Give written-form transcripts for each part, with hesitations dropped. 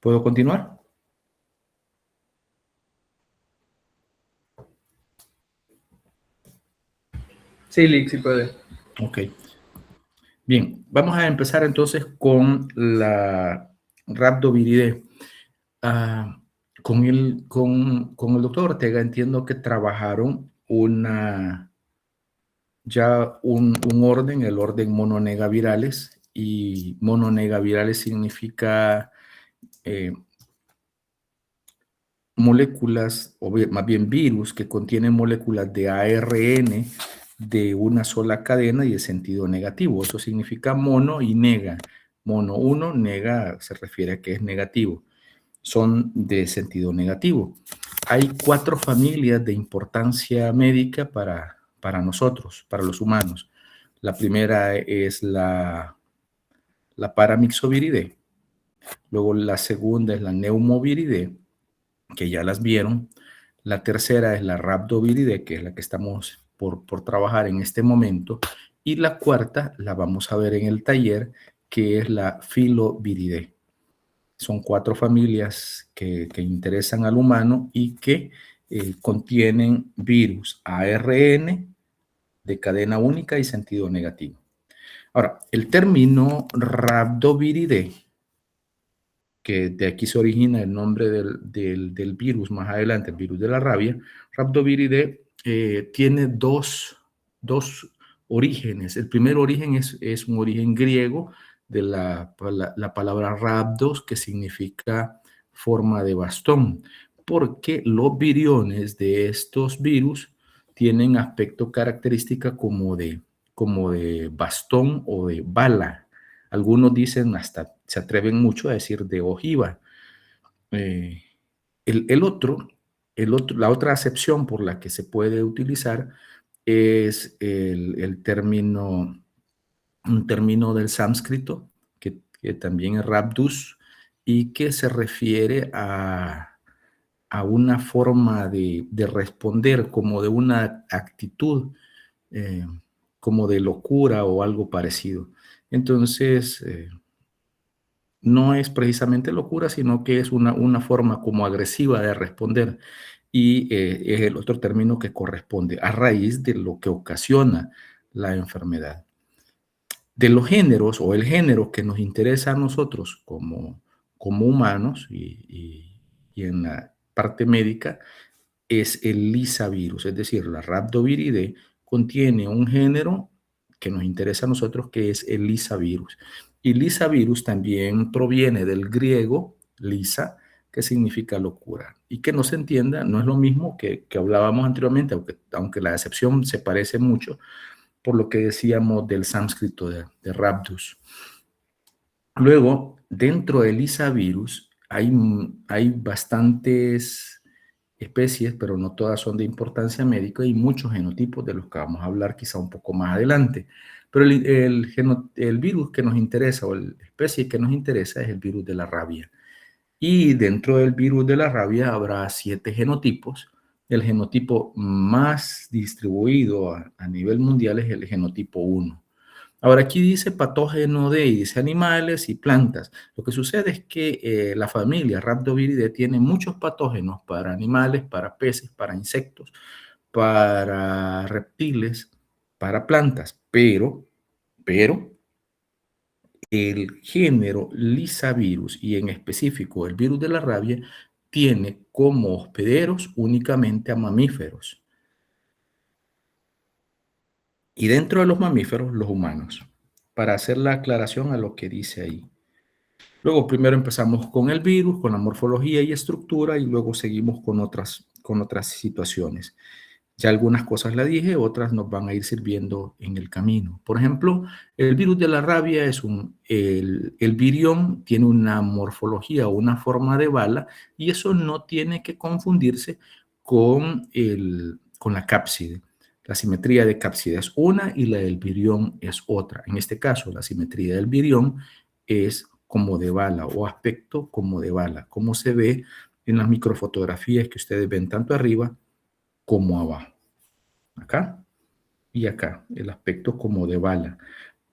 ¿Puedo continuar? Sí, Lick, sí puede. Ok. Bien, vamos a empezar entonces con la rhabdoviridae. Ah, con el doctor Ortega entiendo que trabajaron un orden, el orden mononegavirales, y mononegavirales significa eh, moléculas, o más bien virus, que contienen moléculas de ARN de una sola cadena y de sentido negativo. Eso significa mono y nega. Mono 1, nega se refiere a que es negativo. Son de sentido negativo. Hay 4 familias de importancia médica para nosotros, para los humanos. La primera es la Paramyxoviridae. Luego la segunda es la Neumoviridae, que ya las vieron. La tercera es la Rhabdoviridae, que es la que estamos por trabajar en este momento. Y la cuarta la vamos a ver en el taller, que es la Filoviridae. Son 4 familias que interesan al humano y que contienen virus ARN de cadena única y sentido negativo. Ahora, el término Rhabdoviridae, que de aquí se origina el nombre del virus más adelante, el virus de la rabia, Rhabdoviridae tiene dos orígenes. El primer origen es un origen griego de la palabra rhabdos, que significa forma de bastón, porque los viriones de estos virus tienen aspecto característica como de bastón o de bala. Algunos dicen, hasta se atreven mucho a decir, de ojiva. Eh, el otro, la otra acepción por la que se puede utilizar es un término del sánscrito, que también es rhabdus, y que se refiere a una forma de responder, como de una actitud, eh, como de locura o algo parecido. Entonces, no es precisamente locura, sino que es una forma como agresiva de responder, y es el otro término que corresponde a raíz de lo que ocasiona la enfermedad. De los géneros, o el género que nos interesa a nosotros como humanos y en la parte médica, es el lisavirus, es decir, la Rhabdoviridae contiene un género que nos interesa a nosotros, que es el lisavirus. Y lisavirus también proviene del griego lisa, que significa locura. Y que no se entienda, no es lo mismo que hablábamos anteriormente, aunque la excepción se parece mucho, por lo que decíamos del sánscrito de rhabdus. Luego, dentro del lisavirus hay bastantes especies, pero no todas son de importancia médica, y muchos genotipos de los que vamos a hablar quizá un poco más adelante. Pero el virus que nos interesa, o la especie que nos interesa, es el virus de la rabia. Y dentro del virus de la rabia habrá 7 genotipos. El genotipo más distribuido a nivel mundial es el genotipo 1. Ahora aquí dice patógeno de, y dice animales y plantas. Lo que sucede es que la familia Rhabdoviridae tiene muchos patógenos para animales, para peces, para insectos, para reptiles, para plantas, pero el género Lisavirus, y en específico el virus de la rabia, tiene como hospederos únicamente a mamíferos. Y dentro de los mamíferos, los humanos. Para hacer la aclaración a lo que dice ahí. Luego, primero empezamos con el virus, con la morfología y estructura, y luego seguimos con otras situaciones. Ya algunas cosas las dije, otras nos van a ir sirviendo en el camino. Por ejemplo, el virus de la rabia el virión tiene una morfología o una forma de bala, y eso no tiene que confundirse con la cápside. La simetría de cápside es una y la del virión es otra. En este caso, la simetría del virión es como de bala, o aspecto como de bala, como se ve en las microfotografías que ustedes ven tanto arriba como abajo. Acá y acá, el aspecto como de bala.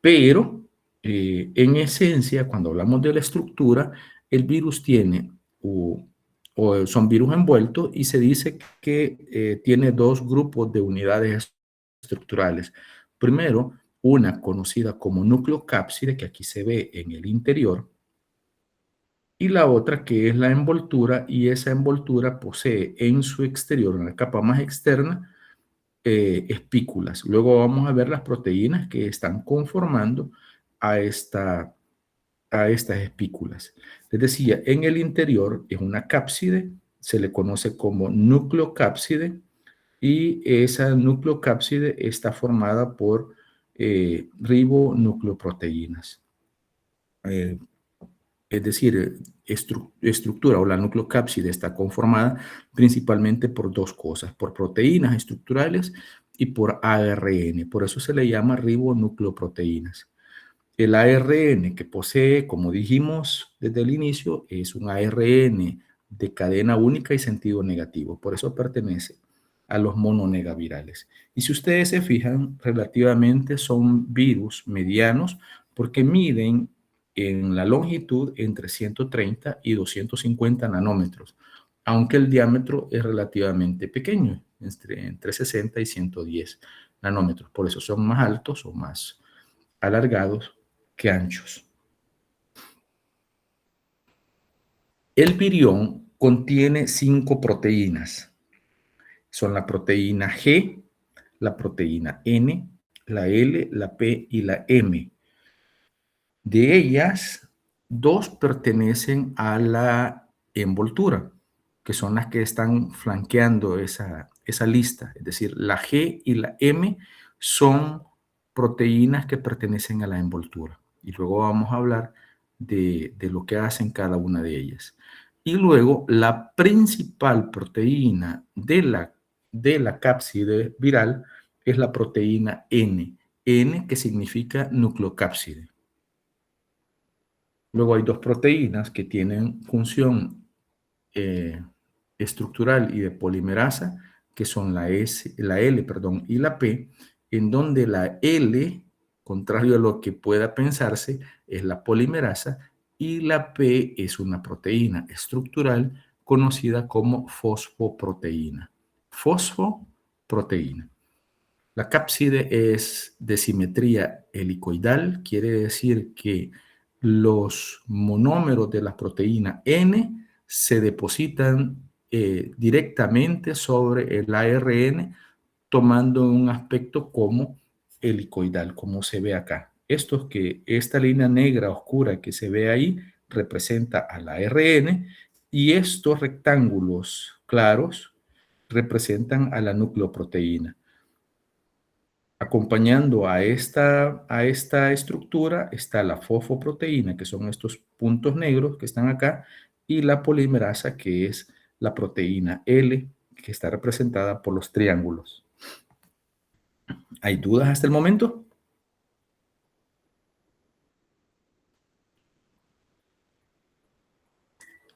Pero en esencia, cuando hablamos de la estructura, el virus tiene o son virus envueltos y se dice que tiene dos grupos de unidades estructurales. Primero, una conocida como nucleocápside, que aquí se ve en el interior, y la otra que es la envoltura, y esa envoltura posee en su exterior, en la capa más externa, espículas. Luego vamos a ver las proteínas que están conformando a, a estas espículas. Les decía, en el interior es una cápside, se le conoce como nucleocápside, y esa nucleocápside está formada por ribonucleoproteínas. Es decir, estructura o la nucleocápside está conformada principalmente por dos cosas, por proteínas estructurales y por ARN. Por eso se le llama ribonucleoproteínas. El ARN que posee, como dijimos desde el inicio, es un ARN de cadena única y sentido negativo. Por eso pertenece a los mononegavirales. Y si ustedes se fijan, relativamente son virus medianos porque miden en la longitud entre 130 y 250 nanómetros, aunque el diámetro es relativamente pequeño, entre 60 y 110 nanómetros. Por eso son más altos o más alargados que anchos. El virión contiene 5 proteínas. Son la proteína G, la proteína N, la L, la P y la M. De ellas, 2 pertenecen a la envoltura, que son las que están flanqueando esa lista. Es decir, la G y la M son proteínas que pertenecen a la envoltura. Y luego vamos a hablar de lo que hacen cada una de ellas. Y luego, la principal proteína de la cápside viral es la proteína N. N que significa nucleocápside. Luego hay 2 proteínas que tienen función estructural y de polimerasa, que son la L, perdón, y la P, en donde la L, contrario a lo que pueda pensarse, es la polimerasa y la P es una proteína estructural conocida como fosfoproteína. Fosfoproteína. La cápside es de simetría helicoidal, quiere decir que los monómeros de la proteína N se depositan directamente sobre el ARN, tomando un aspecto como helicoidal, como se ve acá. Esta línea negra oscura que se ve ahí representa al ARN y estos rectángulos claros representan a la nucleoproteína. Acompañando a esta estructura está la fosfoproteína, que son estos puntos negros que están acá, y la polimerasa, que es la proteína L, que está representada por los triángulos. ¿Hay dudas hasta el momento?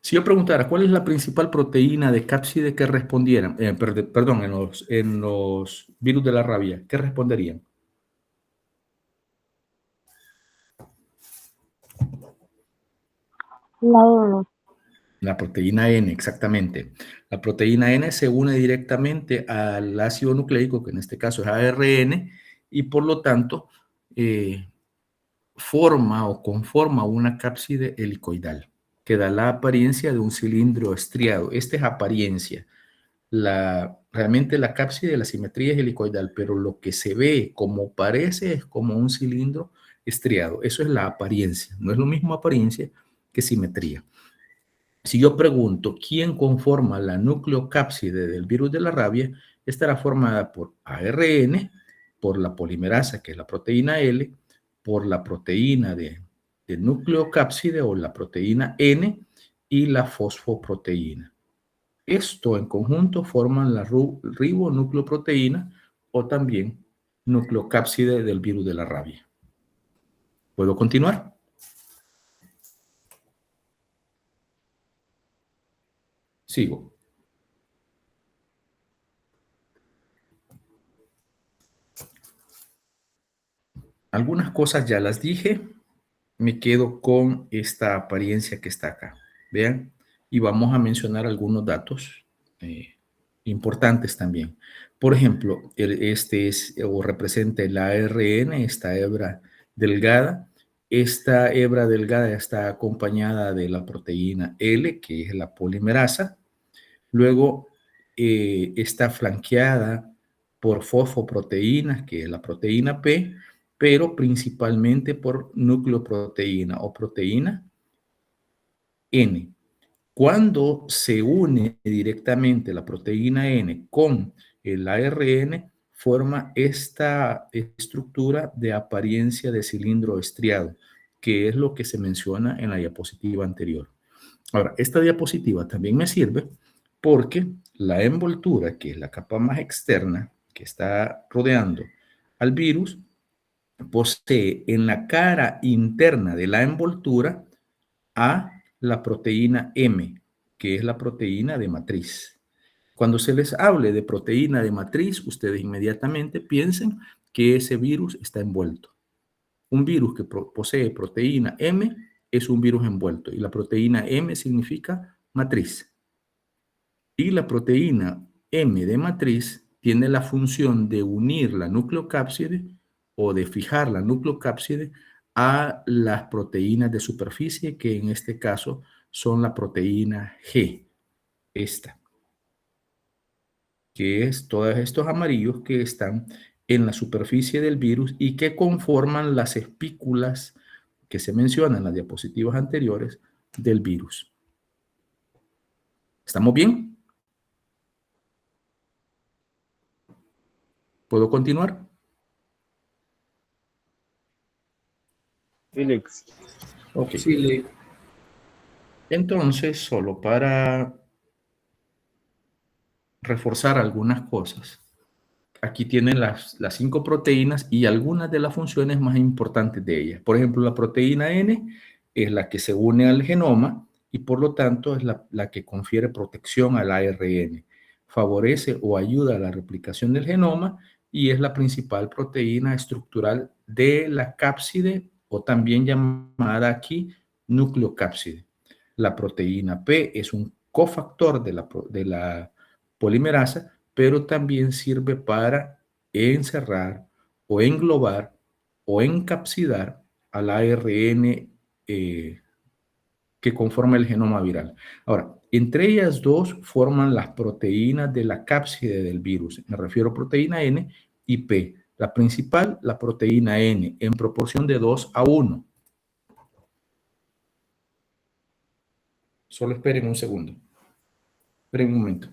Si yo preguntara, ¿cuál es la principal proteína de cápside que respondieran? Perdón, en los virus de la rabia, ¿qué responderían? La N. La proteína N, exactamente. La proteína N se une directamente al ácido nucleico, que en este caso es ARN, y por lo tanto forma o conforma una cápside helicoidal, que da la apariencia de un cilindro estriado. Esta es apariencia. Realmente la cápside, la simetría es helicoidal, pero lo que se ve como parece es como un cilindro estriado. Eso es la apariencia. No es lo mismo apariencia que simetría. Si yo pregunto quién conforma la nucleocápside del virus de la rabia, estará formada por ARN, por la polimerasa, que es la proteína L, por la proteína de nucleocápside o la proteína N y la fosfoproteína. Esto en conjunto forman la ribonucleoproteína o también nucleocápside del virus de la rabia. ¿Puedo continuar? Sigo. Algunas cosas ya las dije. Me quedo con esta apariencia que está acá. Vean, y vamos a mencionar algunos datos importantes también. Por ejemplo, este es o representa el ARN, esta hebra delgada. Esta hebra delgada está acompañada de la proteína L, que es la polimerasa. Luego está flanqueada por fosfoproteínas, que es la proteína P, pero principalmente por nucleoproteína o proteína N. Cuando se une directamente la proteína N con el ARN, forma esta estructura de apariencia de cilindro estriado, que es lo que se menciona en la diapositiva anterior. Ahora, esta diapositiva también me sirve porque la envoltura, que es la capa más externa que está rodeando al virus, posee en la cara interna de la envoltura a la proteína M, que es la proteína de matriz. Cuando se les hable de proteína de matriz, ustedes inmediatamente piensen que ese virus está envuelto. Un virus que posee proteína M es un virus envuelto y la proteína M significa matriz. Y la proteína M de matriz tiene la función de unir la nucleocápside o de fijar la nucleocápside a las proteínas de superficie, que en este caso son la proteína G, esta, que es todos estos amarillos que están en la superficie del virus y que conforman las espículas que se mencionan en las diapositivas anteriores del virus. ¿Estamos bien? ¿Puedo continuar? Felix. Ok. Sí, Lick. Entonces, solo para reforzar algunas cosas, aquí tienen las 5 proteínas y algunas de las funciones más importantes de ellas. Por ejemplo, la proteína N es la que se une al genoma y por lo tanto es la que confiere protección al ARN. Favorece o ayuda a la replicación del genoma y es la principal proteína estructural de la cápside o también llamada aquí nucleocápside. La proteína P es un cofactor de la polimerasa, pero también sirve para encerrar o englobar o encapsidar al ARN que conforma el genoma viral. Ahora, entre ellas dos forman las proteínas de la cápside del virus. Me refiero a proteína N y P. La principal, la proteína N, en proporción de 2:1. Solo esperen un segundo. Esperen un momento.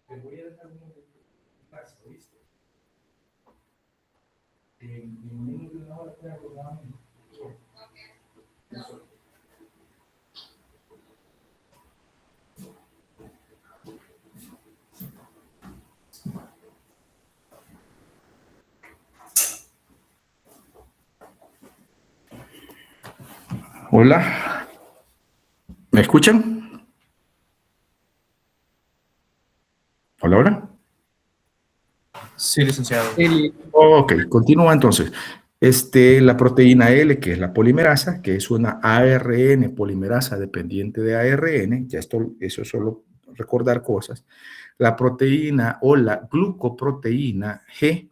Te voy a dejar un paso, ¿viste? En menos de una hora aproximadamente. Hola, ¿me escuchan? Hola, hola. Sí, licenciado. Sí, Lick. Ok, continúa entonces. La proteína L, que es la polimerasa, que es una ARN polimerasa dependiente de ARN, ya eso es solo recordar cosas. La proteína o la glucoproteína G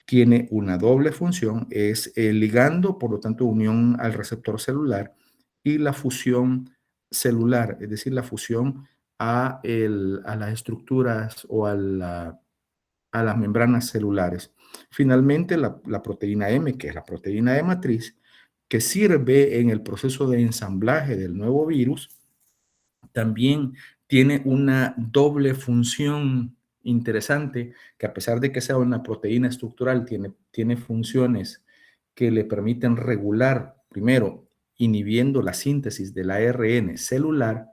tiene una doble función, es el ligando, por lo tanto, unión al receptor celular y la fusión celular, es decir, la fusión a las estructuras o a las membranas celulares. Finalmente, la proteína M, que es la proteína de matriz, que sirve en el proceso de ensamblaje del nuevo virus, también tiene una doble función interesante, que a pesar de que sea una proteína estructural, tiene funciones que le permiten regular, primero, inhibiendo la síntesis del ARN celular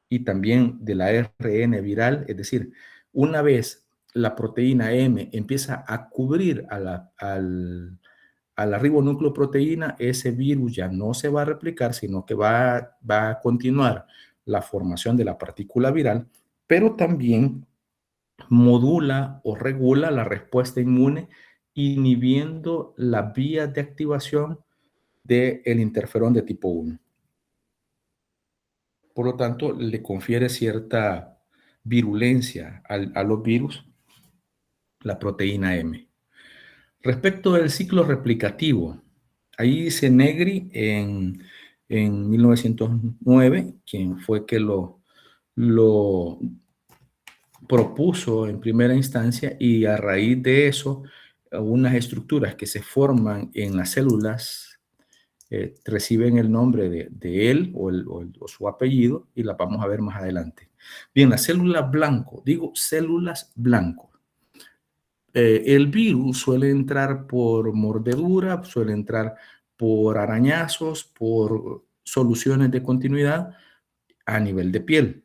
y también del ARN viral, es decir, una vez la proteína M empieza a cubrir a la ribonucleoproteína, ese virus ya no se va a replicar, sino que va a continuar la formación de la partícula viral, pero también modula o regula la respuesta inmune, inhibiendo las vías de activación del interferón de tipo 1. Por lo tanto, le confiere cierta virulencia a los virus, la proteína M. Respecto del ciclo replicativo, ahí dice Negri en 1909, quien fue que lo propuso en primera instancia, y a raíz de eso, unas estructuras que se forman en las células reciben el nombre de él o su apellido, y las vamos a ver más adelante. Bien, las células blanco, digo células blanco. El virus suele entrar por mordedura, suele entrar por arañazos, por soluciones de continuidad a nivel de piel.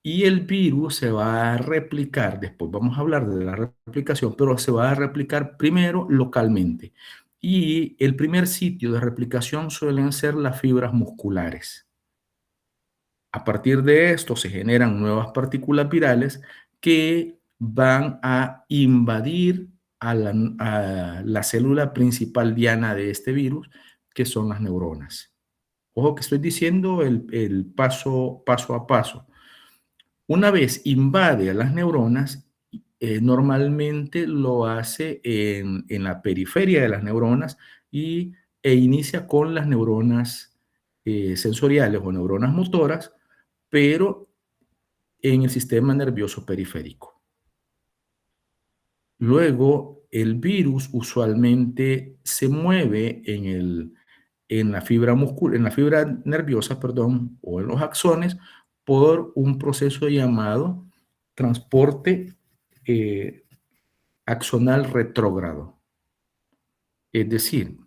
Y el virus se va a replicar, después vamos a hablar de la replicación, pero se va a replicar primero localmente. Y el primer sitio de replicación suelen ser las fibras musculares. A partir de esto se generan nuevas partículas virales que van a invadir a la célula principal diana de este virus, que son las neuronas. Ojo que estoy diciendo el paso a paso. Una vez invade a las neuronas, normalmente lo hace en la periferia de las neuronas e inicia con las neuronas sensoriales o neuronas motoras, pero en el sistema nervioso periférico. Luego, el virus usualmente se mueve en la fibra nerviosa, perdón, o en los axones, por un proceso llamado transporte axonal retrógrado. Es decir,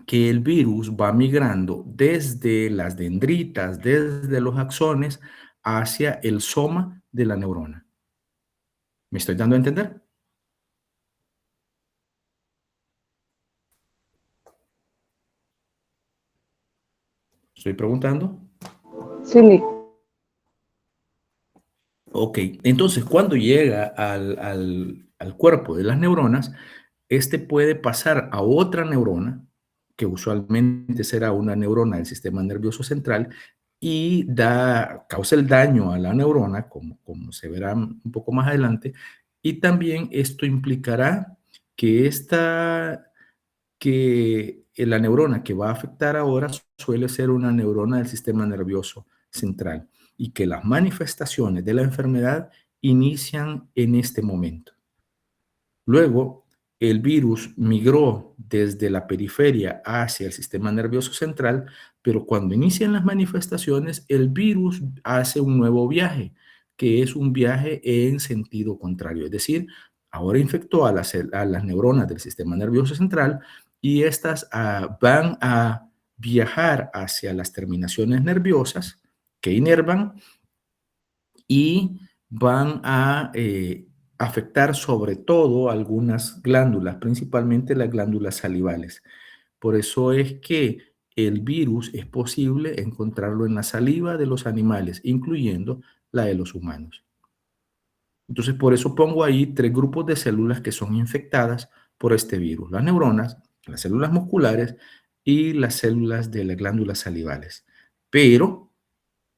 que el virus va migrando desde las dendritas, desde los axones, hacia el soma de la neurona. ¿Me estoy dando a entender? ¿Estoy preguntando? Sí, Lick. Ok, entonces cuando llega al cuerpo de las neuronas, este puede pasar a otra neurona, que usualmente será una neurona del sistema nervioso central, y causa el daño a la neurona, como se verá un poco más adelante, y también esto implicará que la neurona que va a afectar ahora suele ser una neurona del sistema nervioso central, y que las manifestaciones de la enfermedad inician en este momento. Luego, el virus migró desde la periferia hacia el sistema nervioso central, pero cuando inician las manifestaciones, el virus hace un nuevo viaje, que es un viaje en sentido contrario. Es decir, ahora infectó a las neuronas del sistema nervioso central, y estas van a viajar hacia las terminaciones nerviosas que inervan, y van a afectar sobre todo algunas glándulas, principalmente las glándulas salivales. Por eso es que el virus es posible encontrarlo en la saliva de los animales, incluyendo la de los humanos. Entonces, por eso pongo ahí 3 grupos de células que son infectadas por este virus: las neuronas, las células musculares y las células de las glándulas salivales. Pero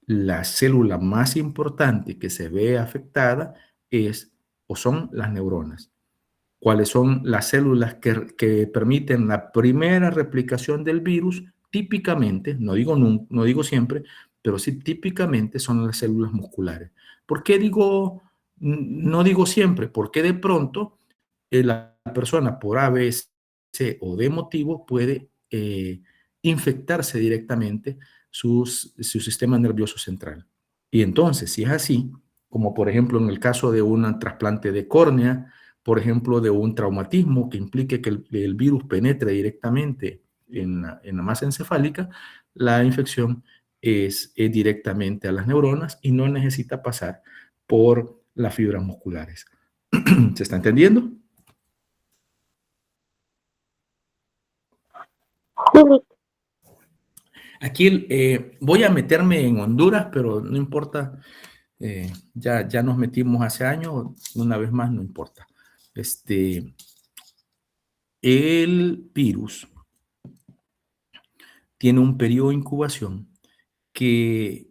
la célula más importante que se ve afectada son las neuronas. ¿Cuáles son las células que permiten la primera replicación del virus? Típicamente, no digo siempre, pero sí típicamente son las células musculares. ¿Por qué no digo siempre? Porque de pronto la persona por A, B, C o D motivo puede infectarse directamente su sistema nervioso central. Y entonces, si es así, como por ejemplo en el caso de un trasplante de córnea, por ejemplo de un traumatismo que implique que el virus penetre directamente en la masa encefálica, la infección es directamente a las neuronas y no necesita pasar por las fibras musculares. ¿Se está entendiendo? Sí, Lick. Aquí voy a meterme en Honduras, pero no importa. Ya nos metimos hace años, una vez más, no importa. El virus tiene un periodo de incubación que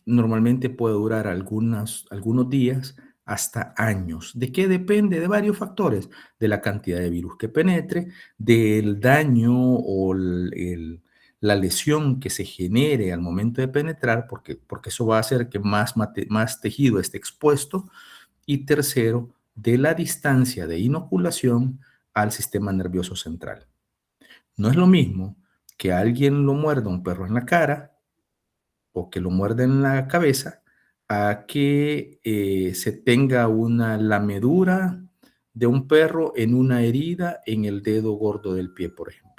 normalmente puede durar algunos días hasta años. ¿De qué depende? De varios factores, de la cantidad de virus que penetre, del daño o la lesión que se genere al momento de penetrar, porque eso va a hacer que más tejido esté expuesto, y tercero, de la distancia de inoculación al sistema nervioso central. No es lo mismo que alguien lo muerda un perro en la cara o que lo muerde en la cabeza, a que se tenga una lamedura de un perro en una herida en el dedo gordo del pie, por ejemplo.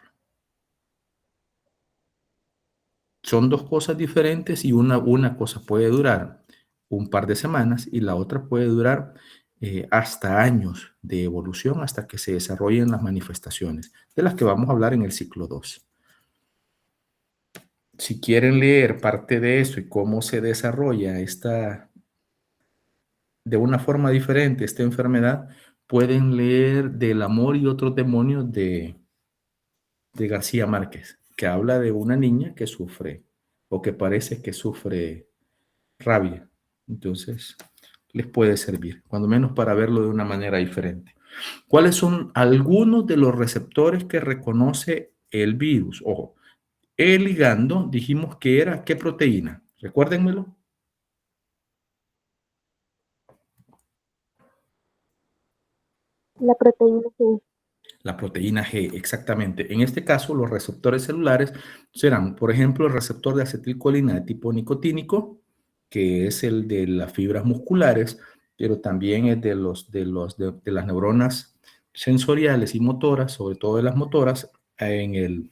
Son dos cosas diferentes y una cosa puede durar un par de semanas y la otra puede durar hasta años de evolución hasta que se desarrollen las manifestaciones, de las que vamos a hablar en el ciclo 2. Si quieren leer parte de eso y cómo se desarrolla de una forma diferente esta enfermedad, pueden leer Del amor y otros demonios de García Márquez, que habla de una niña que sufre o que parece que sufre rabia. Entonces, les puede servir, cuando menos para verlo de una manera diferente. ¿Cuáles son algunos de los receptores que reconoce el virus? Ojo, el ligando dijimos que era, ¿qué proteína? Recuérdenmelo. La proteína G. La proteína G, exactamente. En este caso, los receptores celulares serán, por ejemplo, el receptor de acetilcolina de tipo nicotínico, que es el de las fibras musculares, pero también es de las neuronas sensoriales y motoras, sobre todo de las motoras, en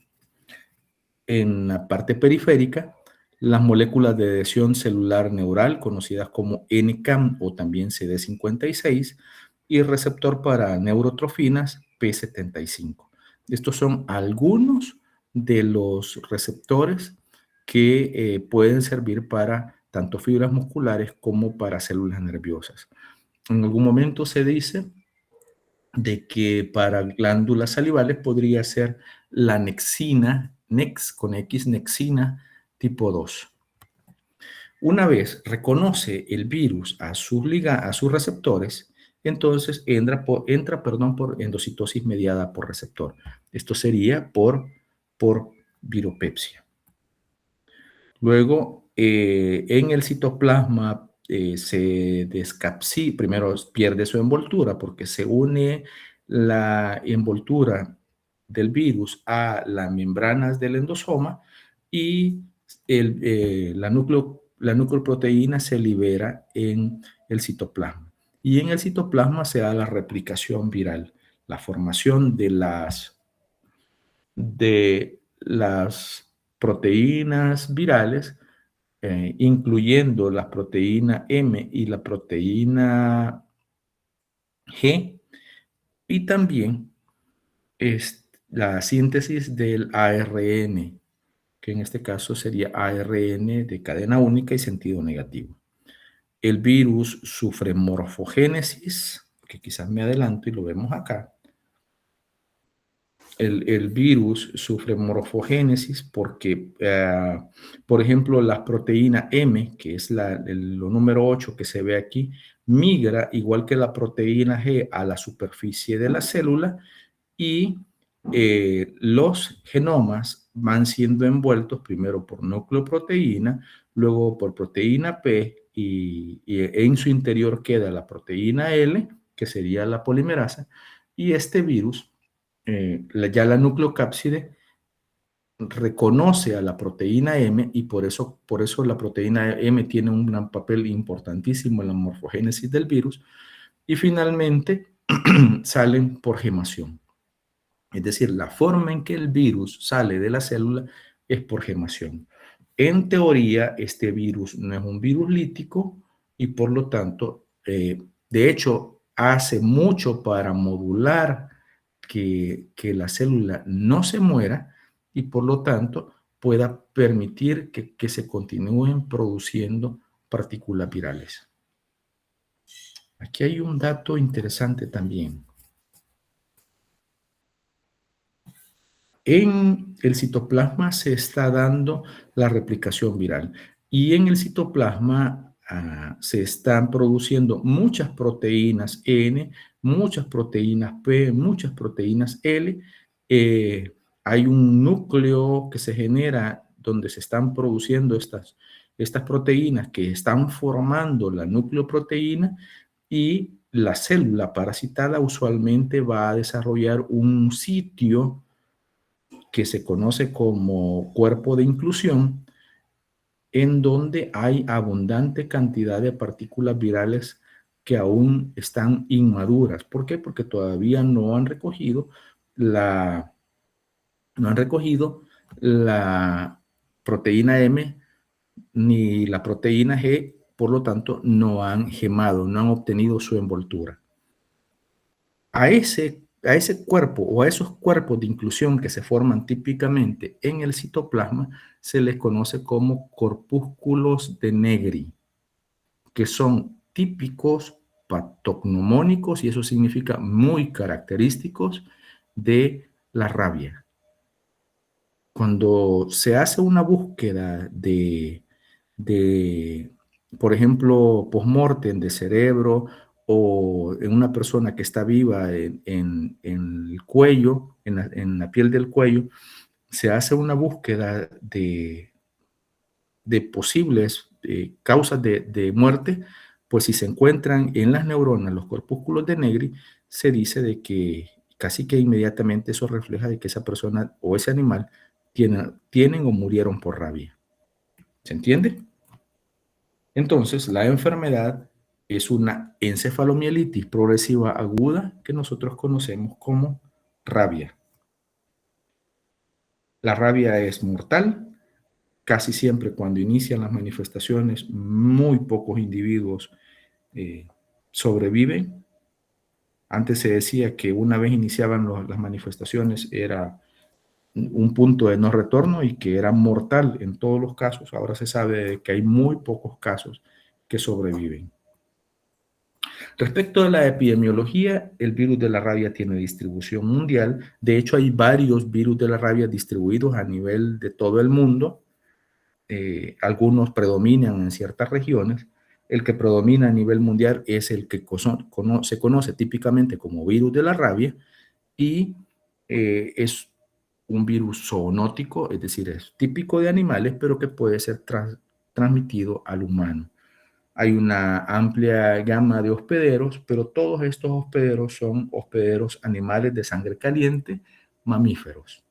la parte periférica, las moléculas de adhesión celular neural, conocidas como NCAM o también CD56, y el receptor para neurotrofinas P75. Estos son algunos de los receptores que pueden servir para tanto fibras musculares como para células nerviosas. En algún momento se dice de que para glándulas salivales podría ser la nexina, con X, nexina tipo 2. Una vez reconoce el virus a sus receptores, entonces entra por endocitosis mediada por receptor. Esto sería por viropepsia. Luego, en el citoplasma se descapsida, primero pierde su envoltura porque se une la envoltura del virus a las membranas del endosoma y la nucleoproteína se libera en el citoplasma. Y en el citoplasma se da la replicación viral, la formación de las proteínas virales, incluyendo la proteína M y la proteína G, y también la síntesis del ARN, que en este caso sería ARN de cadena única y sentido negativo. El virus sufre morfogénesis, que quizás me adelanto y lo vemos acá. El virus sufre morfogénesis porque, por ejemplo, la proteína M, que es lo número 8 que se ve aquí, migra igual que la proteína G a la superficie de la célula y los genomas van siendo envueltos primero por nucleoproteína, luego por proteína P y en su interior queda la proteína L, que sería la polimerasa, y este virus ya la nucleocápside reconoce a la proteína M y por eso la proteína M tiene un gran papel importantísimo en la morfogénesis del virus y finalmente salen por gemación. Es decir, la forma en que el virus sale de la célula es por gemación. En teoría, este virus no es un virus lítico y por lo tanto, de hecho, hace mucho para modular que la célula no se muera y por lo tanto pueda permitir que se continúen produciendo partículas virales. Aquí hay un dato interesante también. En el citoplasma se está dando la replicación viral y en el citoplasma se están produciendo muchas proteínas N, muchas proteínas P, muchas proteínas L. Hay un núcleo que se genera donde se están produciendo estas proteínas que están formando la nucleoproteína, y la célula parasitada usualmente va a desarrollar un sitio que se conoce como cuerpo de inclusión, en donde hay abundante cantidad de partículas virales que aún están inmaduras. ¿Por qué? Porque todavía no han recogido la proteína M ni la proteína G, por lo tanto no han gemado, no han obtenido su envoltura. A ese cuerpo o a esos cuerpos de inclusión que se forman típicamente en el citoplasma se les conoce como corpúsculos de Negri, que son típicos patognomónicos, y eso significa muy característicos de la rabia. Cuando se hace una búsqueda de por ejemplo, post-mortem de cerebro, o en una persona que está viva en el cuello, en la piel del cuello, se hace una búsqueda de posibles causas de muerte. Pues si se encuentran en las neuronas los corpúsculos de Negri, se dice de que casi que inmediatamente eso refleja de que esa persona o ese animal tienen o murieron por rabia. ¿Se entiende? Entonces, la enfermedad es una encefalomielitis progresiva aguda que nosotros conocemos como rabia. La rabia es mortal. Casi siempre cuando inician las manifestaciones, muy pocos individuos sobreviven. Antes se decía que una vez iniciaban las manifestaciones era un punto de no retorno y que era mortal en todos los casos. Ahora se sabe que hay muy pocos casos que sobreviven. Respecto a la epidemiología, el virus de la rabia tiene distribución mundial. De hecho, hay varios virus de la rabia distribuidos a nivel de todo el mundo. Algunos predominan en ciertas regiones. El que predomina a nivel mundial es el que se conoce típicamente como virus de la rabia, y es un virus zoonótico, es decir, es típico de animales, pero que puede ser transmitido al humano. Hay una amplia gama de hospederos, pero todos estos hospederos son hospederos animales de sangre caliente, mamíferos.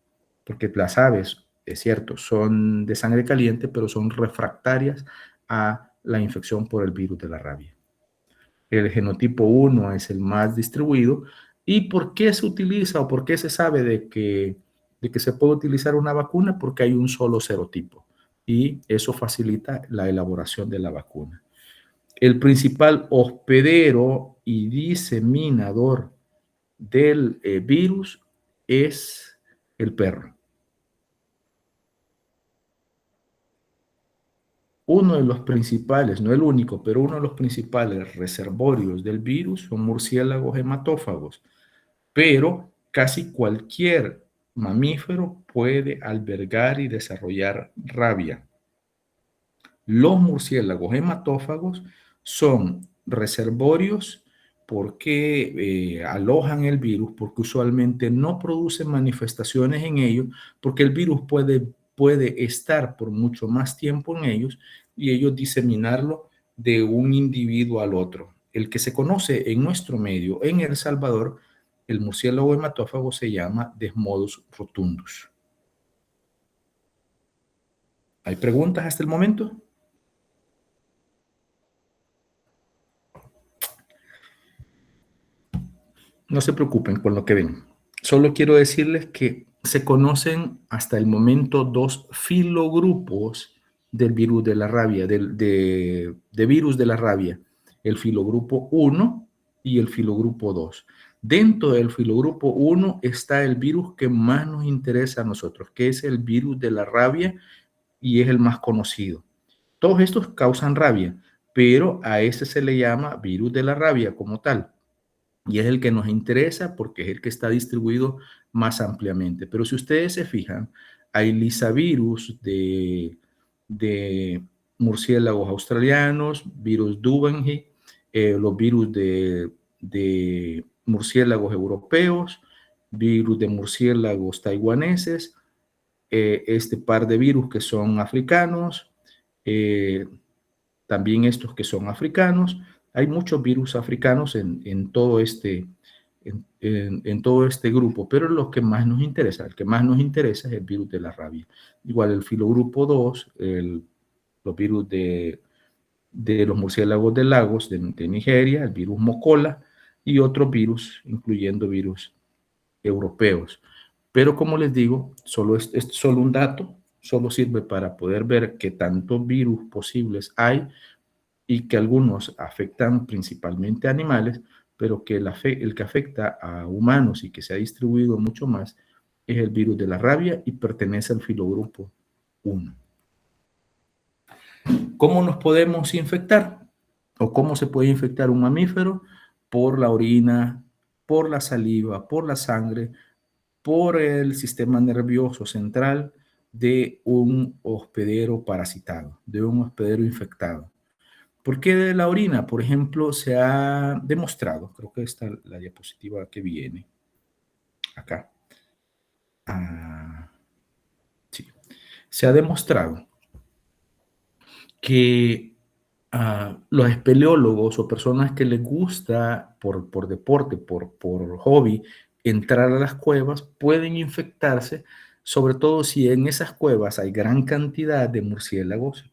Porque las aves, es cierto, son de sangre caliente, pero son refractarias a la infección por el virus de la rabia. El genotipo 1 es el más distribuido. ¿Y por qué se utiliza o por qué se sabe de que se puede utilizar una vacuna? Porque hay un solo serotipo y eso facilita la elaboración de la vacuna. El principal hospedero y diseminador del virus es el perro. Uno de los principales, no el único, pero uno de los principales reservorios del virus son murciélagos hematófagos, pero casi cualquier mamífero puede albergar y desarrollar rabia. Los murciélagos hematófagos son reservorios porque alojan el virus, porque usualmente no producen manifestaciones en ellos, porque el virus puede estar por mucho más tiempo en ellos y ellos diseminarlo de un individuo al otro. El que se conoce en nuestro medio, en El Salvador, el murciélago hematófago se llama Desmodus rotundus. ¿Hay preguntas hasta el momento? No se preocupen con lo que ven. Solo quiero decirles que se conocen hasta el momento 2 filogrupos del virus de la rabia, de virus de la rabia. El filogrupo 1 y el filogrupo 2. Dentro del filogrupo 1 está el virus que más nos interesa a nosotros, que es el virus de la rabia, y es el más conocido. Todos estos causan rabia, pero a ese se le llama virus de la rabia como tal. Y es el que nos interesa porque es el que está distribuido más ampliamente. Pero si ustedes se fijan, hay lisavirus de murciélagos australianos, virus Duvenhage, los virus de murciélagos europeos, virus de murciélagos taiwaneses, este par de virus que son africanos, también estos que son africanos. Hay muchos virus africanos en todo en todo este grupo, pero lo que más nos interesa, el que más nos interesa es el virus de la rabia. Igual el filogrupo 2, los virus de los murciélagos de lagos de Nigeria, el virus Mocola y otros virus, incluyendo virus europeos. Pero como les digo, es solo un dato, solo sirve para poder ver qué tantos virus posibles hay y que algunos afectan principalmente a animales, pero que el que afecta a humanos y que se ha distribuido mucho más es el virus de la rabia y pertenece al filogrupo 1. ¿Cómo nos podemos infectar? ¿O cómo se puede infectar un mamífero? Por la orina, por la saliva, por la sangre, por el sistema nervioso central de un hospedero parasitado, de un hospedero infectado. ¿Por qué de la orina? Por ejemplo, se ha demostrado, creo que esta es la diapositiva que viene acá. Sí. Se ha demostrado que los espeleólogos o personas que les gusta por deporte, por hobby, entrar a las cuevas, pueden infectarse, sobre todo si en esas cuevas hay gran cantidad de murciélagos.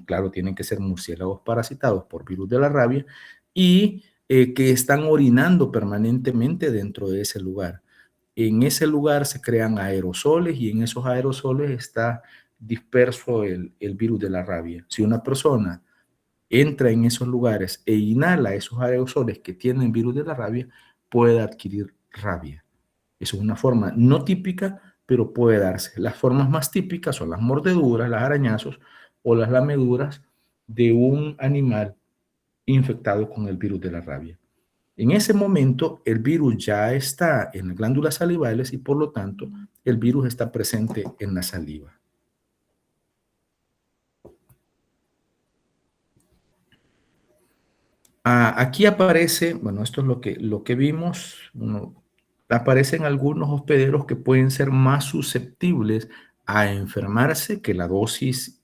Claro, tienen que ser murciélagos parasitados por virus de la rabia y que están orinando permanentemente dentro de ese lugar. En ese lugar se crean aerosoles y en esos aerosoles está disperso el virus de la rabia. Si una persona entra en esos lugares e inhala esos aerosoles que tienen virus de la rabia, puede adquirir rabia. Eso es una forma no típica, pero puede darse. Las formas más típicas son las mordeduras, los arañazos o las lameduras de un animal infectado con el virus de la rabia. En ese momento, el virus ya está en las glándulas salivales y por lo tanto, el virus está presente en la saliva. Aquí aparece, bueno, esto es lo que vimos, aparecen algunos hospederos que pueden ser más susceptibles a enfermarse, que la dosis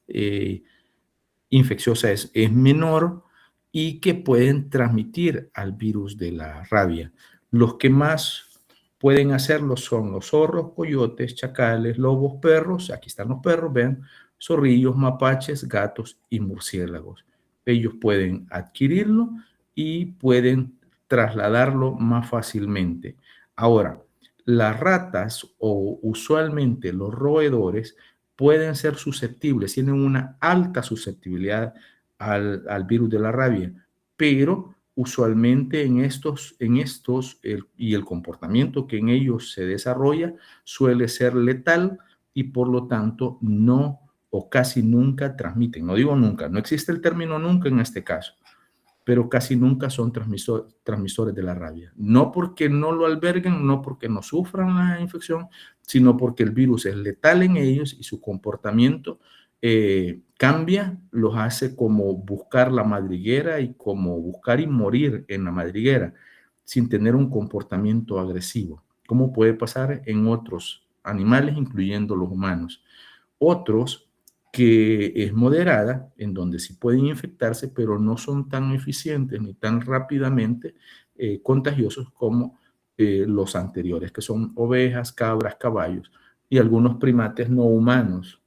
infecciosa es menor y que pueden transmitir al virus de la rabia. Los que más pueden hacerlo son los zorros, coyotes, chacales, lobos, perros, aquí están los perros, vean, zorrillos, mapaches, gatos y murciélagos. Ellos pueden adquirirlo y pueden trasladarlo más fácilmente. Ahora, las ratas o usualmente los roedores pueden ser susceptibles, tienen una alta susceptibilidad al virus de la rabia, pero usualmente y el comportamiento que en ellos se desarrolla suele ser letal y por lo tanto no o casi nunca transmiten. No digo nunca, no existe el término nunca en este caso, pero casi nunca son transmisores de la rabia. No porque no lo alberguen, no porque no sufran la infección, sino porque el virus es letal en ellos y su comportamiento cambia, los hace como buscar la madriguera y como buscar y morir en la madriguera sin tener un comportamiento agresivo, como puede pasar en otros animales, incluyendo los humanos. Otros que es moderada, en donde sí pueden infectarse, pero no son tan eficientes ni tan rápidamente contagiosos como los anteriores, que son ovejas, cabras, caballos y algunos primates no humanos.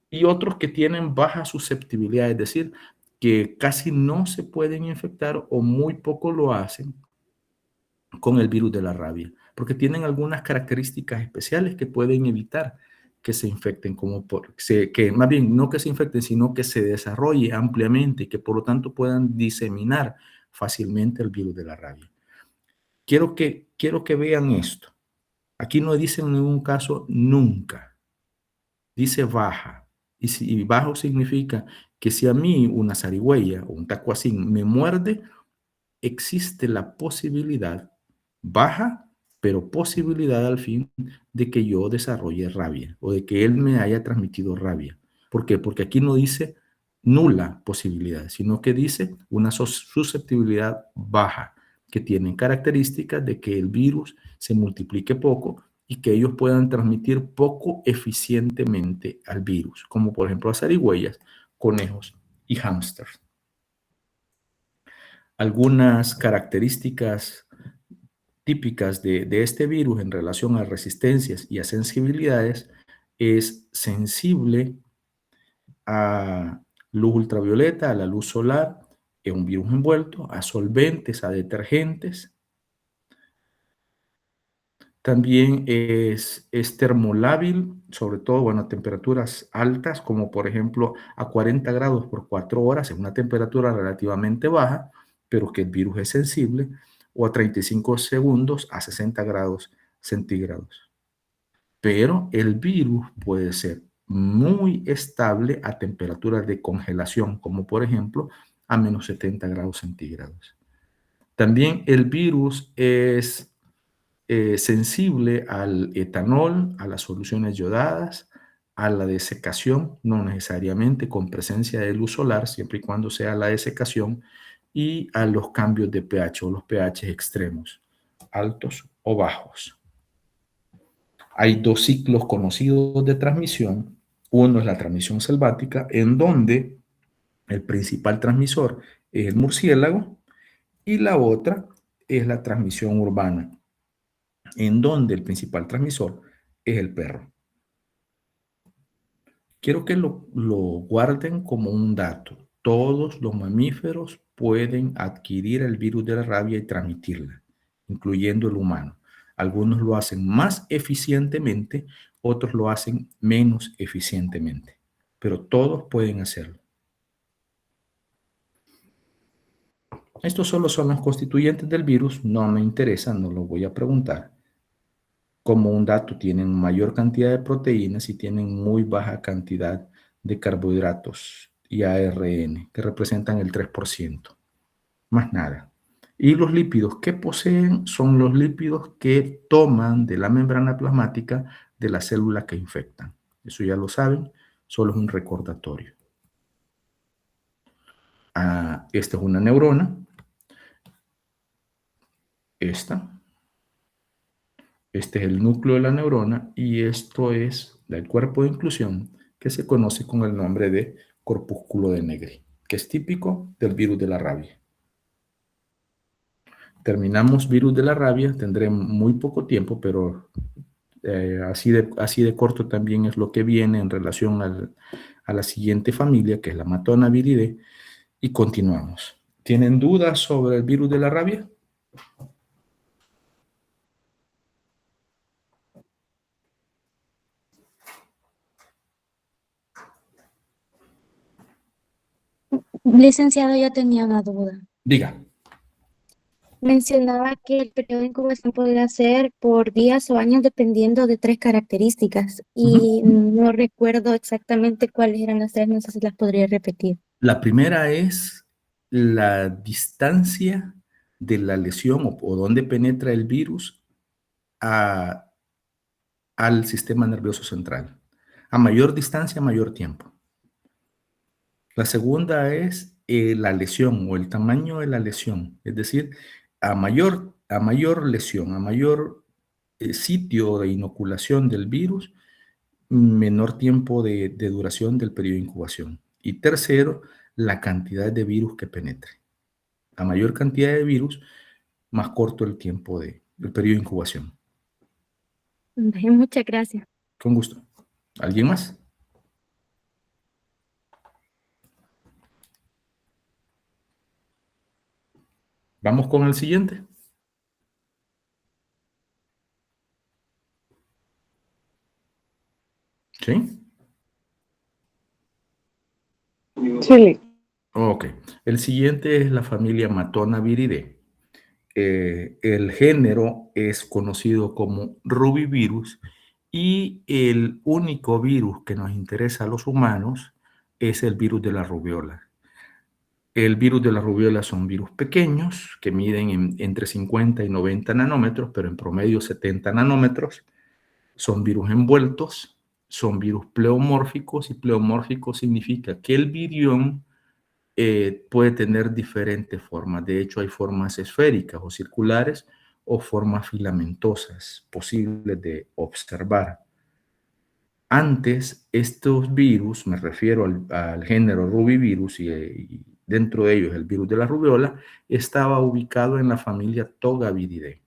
Y otros que tienen baja susceptibilidad, es decir, que casi no se pueden infectar o muy poco lo hacen con el virus de la rabia, porque tienen algunas características especiales que pueden evitar que se infecten, que más bien no que se infecten, sino que se desarrolle ampliamente y que por lo tanto puedan diseminar fácilmente el virus de la rabia. quiero que vean esto. Aquí no dice en ningún caso nunca. Dice baja. Y bajo significa que si a mí una zarigüeya o un tacuacín me muerde, existe la posibilidad, baja, pero posibilidad al fin de que yo desarrolle rabia o de que él me haya transmitido rabia. ¿Por qué? Porque aquí no dice nula posibilidad, sino que dice una susceptibilidad baja, que tienen características de que el virus se multiplique poco y que ellos puedan transmitir poco eficientemente al virus, como por ejemplo las zarigüeyas, conejos y hámsters. Algunas características típicas de este virus en relación a resistencias y a sensibilidades es sensible a luz ultravioleta, a la luz solar, es un virus envuelto, a solventes, a detergentes. También es termolábil, sobre todo bueno, a temperaturas altas, como por ejemplo a 40 grados por 4 horas, es una temperatura relativamente baja, pero que el virus es sensible, o a 35 segundos a 60 grados centígrados. Pero el virus puede ser muy estable a temperaturas de congelación, como por ejemplo a menos 70 grados centígrados. También el virus es sensible al etanol, a las soluciones yodadas, a la desecación, no necesariamente con presencia de luz solar, siempre y cuando sea la desecación, y a los cambios de pH o los pH extremos, altos o bajos. Hay dos ciclos conocidos de transmisión. Uno es la transmisión selvática, en donde el principal transmisor es el murciélago, y la otra es la transmisión urbana, en donde el principal transmisor es el perro. Quiero que lo guarden como un dato. Todos los mamíferos pueden adquirir el virus de la rabia y transmitirla, incluyendo el humano. Algunos lo hacen más eficientemente, otros lo hacen menos eficientemente, pero todos pueden hacerlo. Estos solo son los constituyentes del virus, no me interesan, no los voy a preguntar. Como un dato, tienen mayor cantidad de proteínas y tienen muy baja cantidad de carbohidratos y ARN, que representan el 3%. Más nada. Y los lípidos que poseen son los lípidos que toman de la membrana plasmática de la célula que infectan. Eso ya lo saben, solo es un recordatorio. Esta es una neurona. Este es el núcleo de la neurona y esto es el cuerpo de inclusión que se conoce con el nombre de corpúsculo de Negri, que es típico del virus de la rabia. Terminamos virus de la rabia, tendré muy poco tiempo, pero así de corto también es lo que viene en relación a la siguiente familia, que es la Matonaviridae, y continuamos. ¿Tienen dudas sobre el virus de la rabia? Licenciado, yo tenía una duda. Diga. Mencionaba que el periodo de incubación podría ser por días o años dependiendo de 3 características y no recuerdo exactamente cuáles eran las 3, no sé si las podría repetir. La primera es la distancia de la lesión o dónde penetra el virus al sistema nervioso central. A mayor distancia, mayor tiempo. La segunda es la lesión o el tamaño de la lesión. Es decir, a mayor lesión, a mayor sitio de inoculación del virus, menor tiempo de duración del periodo de incubación. Y tercero, la cantidad de virus que penetre. A mayor cantidad de virus, más corto el tiempo del periodo de incubación. Muchas gracias. Con gusto. ¿Alguien más? Vamos con el siguiente. ¿Sí? Sí. Ok. El siguiente es la familia Matonaviridae. el género es conocido como rubivirus y el único virus que nos interesa a los humanos es el virus de la rubiola. El virus de la rubiola son virus pequeños que miden entre 50 y 90 nanómetros, pero en promedio 70 nanómetros. Son virus envueltos, son virus pleomórficos, y pleomórfico significa que el virión puede tener diferentes formas. De hecho, hay formas esféricas o circulares o formas filamentosas posibles de observar. Antes, estos virus, me refiero al género rubivirus y dentro de ellos el virus de la rubiola, estaba ubicado en la familia Togaviridae.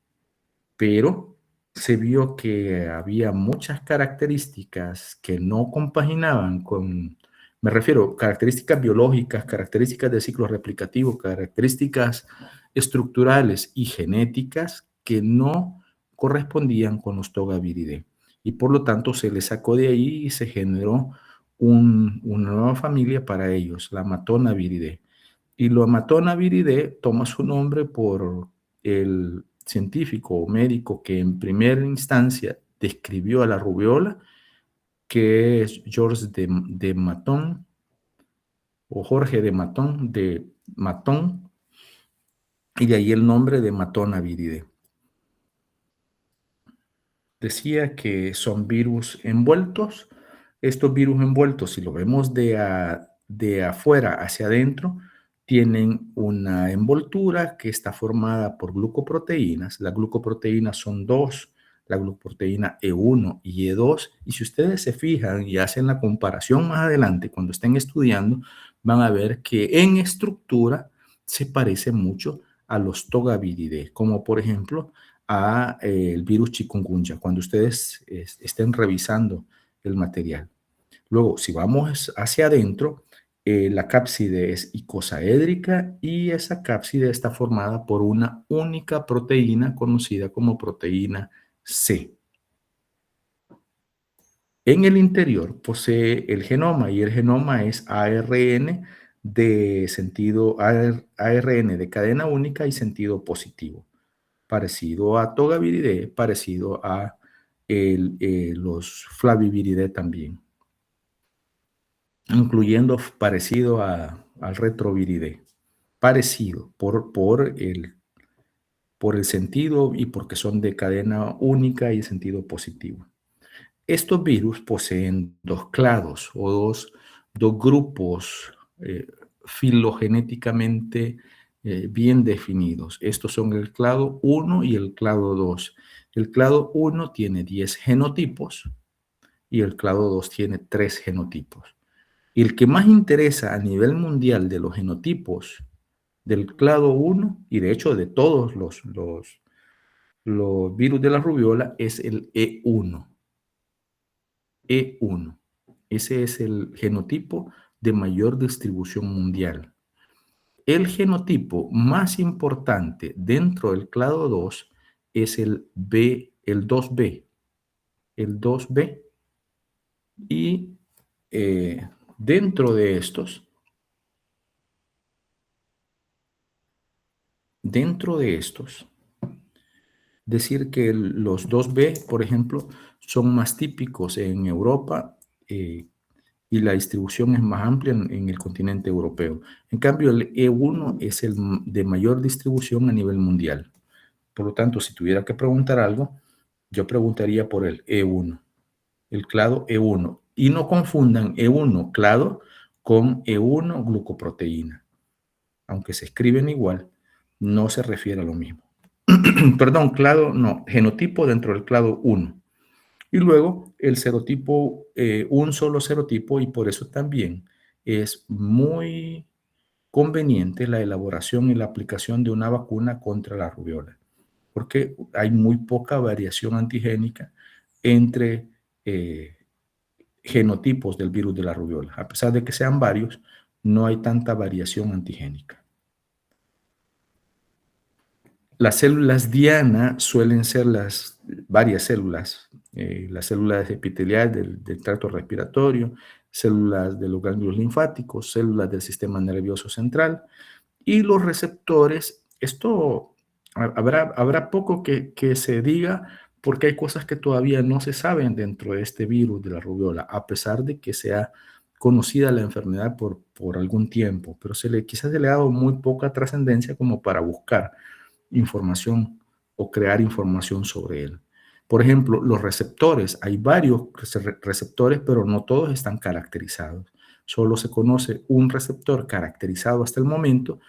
Pero se vio que había muchas características que no compaginaban con, me refiero, características biológicas, características de ciclo replicativo, características estructurales y genéticas que no correspondían con los Togaviridae. Y por lo tanto se les sacó de ahí y se generó una nueva familia para ellos, la Matonaviridae. Y la Matonaviridae toma su nombre por el científico o médico que en primera instancia describió a la rubiola, que es Georges de Maton, o Jorge de Maton, y de ahí el nombre de Matonaviridae. Decía que son virus envueltos. Estos virus envueltos, si lo vemos de afuera hacia adentro, tienen una envoltura que está formada por glucoproteínas. Las glucoproteínas son dos, la glucoproteína E1 y E2. Y si ustedes se fijan y hacen la comparación más adelante, cuando estén estudiando, van a ver que en estructura se parece mucho a los Togaviridae, como por ejemplo el virus chikungunya, cuando ustedes estén revisando el material. Luego, si vamos hacia adentro, la cápside es icosaédrica y esa cápside está formada por una única proteína conocida como proteína C. En el interior posee el genoma y el genoma es ARN ARN de cadena única y sentido positivo, parecido a Togaviridae, parecido a los Flaviviridae también, incluyendo parecido al Retroviridae, parecido por el sentido y porque son de cadena única y sentido positivo. Estos virus poseen dos clados o dos grupos filogenéticamente bien definidos. Estos son el clado 1 y el clado 2. El clado 1 tiene 10 genotipos y el clado 2 tiene 3 genotipos. Y el que más interesa a nivel mundial de los genotipos del clado 1, y de hecho de todos los virus de la rubiola, es el E1. E1. Ese es el genotipo de mayor distribución mundial. El genotipo más importante dentro del clado 2 es el 2B. El 2B. Y dentro de estos, decir que los 2B, por ejemplo, son más típicos en Europa y la distribución es más amplia en el continente europeo. En cambio, el E1 es el de mayor distribución a nivel mundial. Por lo tanto, si tuviera que preguntar algo, yo preguntaría por el E1, el clado E1. Y no confundan E1 clado con E1 glucoproteína. Aunque se escriben igual, no se refiere a lo mismo. Perdón, clado, no, genotipo dentro del clado 1. Y luego el serotipo, un solo serotipo, y por eso también es muy conveniente la elaboración y la aplicación de una vacuna contra la rubiola, porque hay muy poca variación antigénica entre genotipos del virus de la rubiola. A pesar de que sean varios, no hay tanta variación antigénica. Las células diana suelen ser varias células, las células epiteliales del tracto respiratorio, células de los ganglios linfáticos, células del sistema nervioso central y los receptores. Esto Habrá poco que se diga porque hay cosas que todavía no se saben dentro de este virus de la rubiola, a pesar de que sea conocida la enfermedad por algún tiempo, pero quizás se le ha dado muy poca trascendencia como para buscar información o crear información sobre él. Por ejemplo, los receptores, hay varios receptores, pero no todos están caracterizados. Solo se conoce un receptor caracterizado hasta el momento,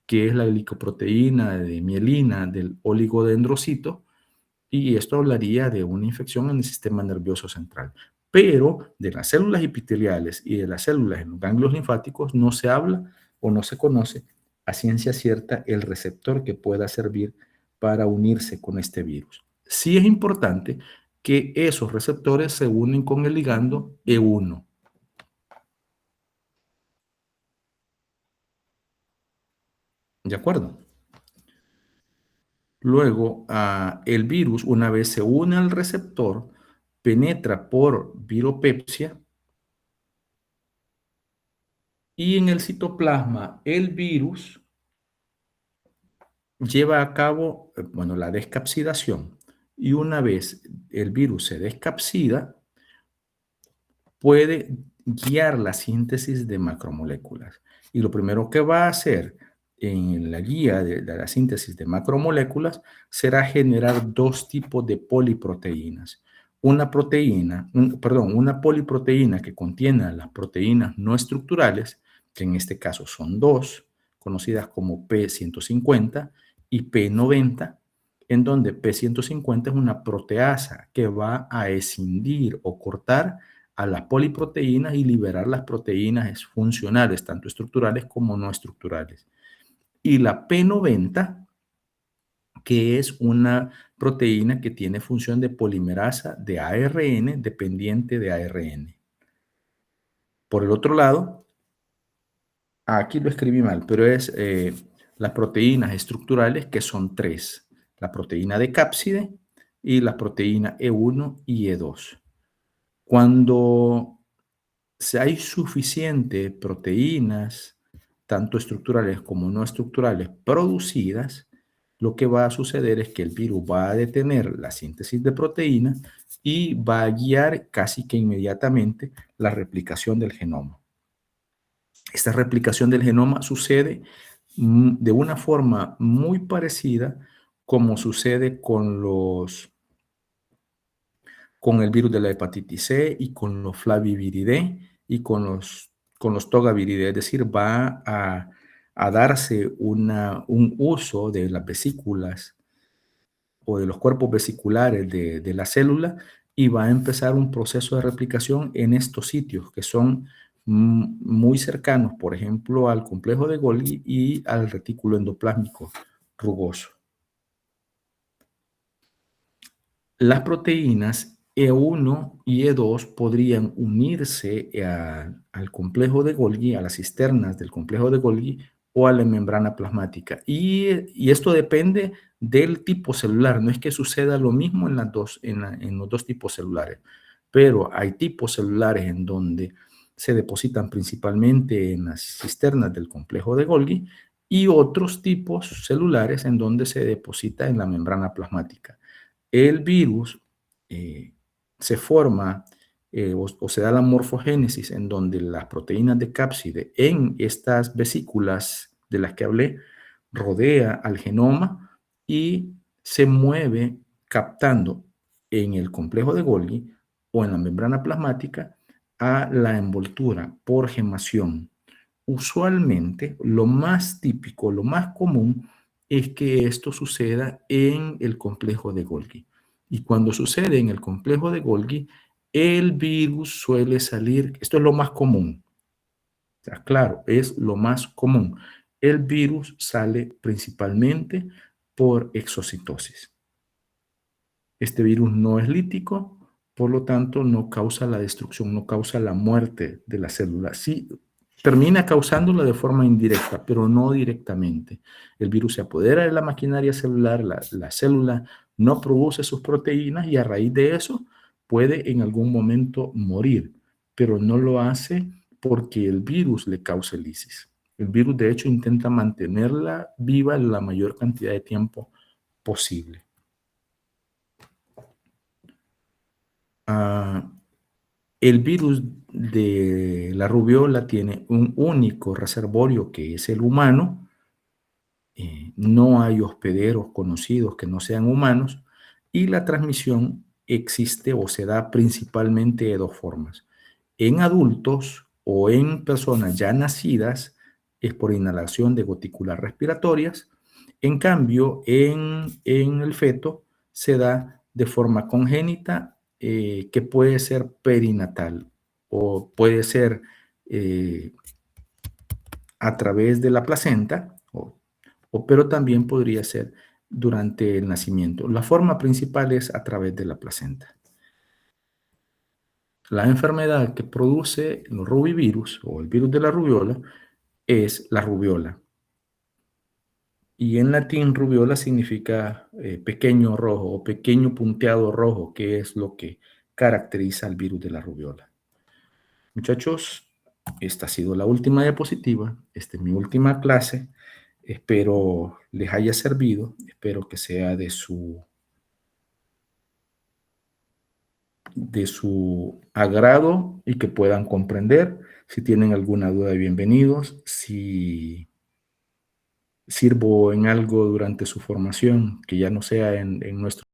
que es la glicoproteína de mielina del oligodendrocito, y esto hablaría de una infección en el sistema nervioso central. Pero de las células epiteliales y de las células en los ganglios linfáticos no se habla o no se conoce a ciencia cierta el receptor que pueda servir para unirse con este virus. Sí es importante que esos receptores se unen con el ligando E1. ¿De acuerdo? Luego, el virus, una vez se une al receptor, penetra por viropepsia y en el citoplasma el virus lleva a cabo, bueno, la descapsidación. Y una vez el virus se descapsida, puede guiar la síntesis de macromoléculas. Y lo primero que va a hacer en la guía de la síntesis de macromoléculas será generar dos tipos de poliproteínas. Una poliproteína que contiene las proteínas no estructurales, que en este caso son dos, conocidas como P150 y P90, en donde P150 es una proteasa que va a escindir o cortar a las poliproteínas y liberar las proteínas funcionales, tanto estructurales como no estructurales. Y la P90, que es una proteína que tiene función de polimerasa de ARN dependiente de ARN. Por el otro lado, aquí lo escribí mal, pero es las proteínas estructurales, que son tres: la proteína de cápside y la proteína E1 y E2. Cuando hay suficiente proteínas, tanto estructurales como no estructurales, producidas, lo que va a suceder es que el virus va a detener la síntesis de proteínas y va a guiar casi que inmediatamente la replicación del genoma. Esta replicación del genoma sucede de una forma muy parecida como sucede con el virus de la hepatitis C y con los Flaviviridae y con los Togaviridae, es decir, va a darse un uso de las vesículas o de los cuerpos vesiculares de la célula y va a empezar un proceso de replicación en estos sitios que son muy cercanos, por ejemplo, al complejo de Golgi y al retículo endoplásmico rugoso. Las proteínas E1 y E2 podrían unirse al complejo de Golgi, a las cisternas del complejo de Golgi o a la membrana plasmática. Y esto depende del tipo celular. No es que suceda lo mismo en los dos tipos celulares, pero hay tipos celulares en donde se depositan principalmente en las cisternas del complejo de Golgi y otros tipos celulares en donde se deposita en la membrana plasmática. El virus se forma o se da la morfogénesis en donde las proteínas de cápside en estas vesículas de las que hablé rodea al genoma y se mueve captando en el complejo de Golgi o en la membrana plasmática a la envoltura por gemación. Usualmente, lo más típico, lo más común es que esto suceda en el complejo de Golgi. Y cuando sucede en el complejo de Golgi, el virus suele salir, esto es lo más común. O sea, claro, es lo más común. El virus sale principalmente por exocitosis. Este virus no es lítico, por lo tanto no causa la destrucción, no causa la muerte de la célula. Sí, termina causándola de forma indirecta, pero no directamente. El virus se apodera de la maquinaria celular, la célula no produce sus proteínas y a raíz de eso puede en algún momento morir, pero no lo hace porque el virus le cause lisis. El virus de hecho intenta mantenerla viva la mayor cantidad de tiempo posible. El virus de la rubiola tiene un único reservorio, que es el humano. No hay hospederos conocidos que no sean humanos, y la transmisión existe o se da principalmente de dos formas. En adultos o en personas ya nacidas es por inhalación de gotículas respiratorias. En cambio, en el feto se da de forma congénita, que puede ser perinatal o puede ser a través de la placenta, pero también podría ser durante el nacimiento. La forma principal es a través de la placenta. La enfermedad que produce los rubivirus o el virus de la rubiola es la rubiola. Y en latín rubiola significa pequeño rojo o pequeño punteado rojo, que es lo que caracteriza al virus de la rubiola. Muchachos, esta ha sido la última diapositiva. Esta es mi última clase. Espero les haya servido. Espero que sea de su agrado y que puedan comprender. Si tienen alguna duda, bienvenidos. Si sirvo en algo durante su formación, que ya no sea en nuestro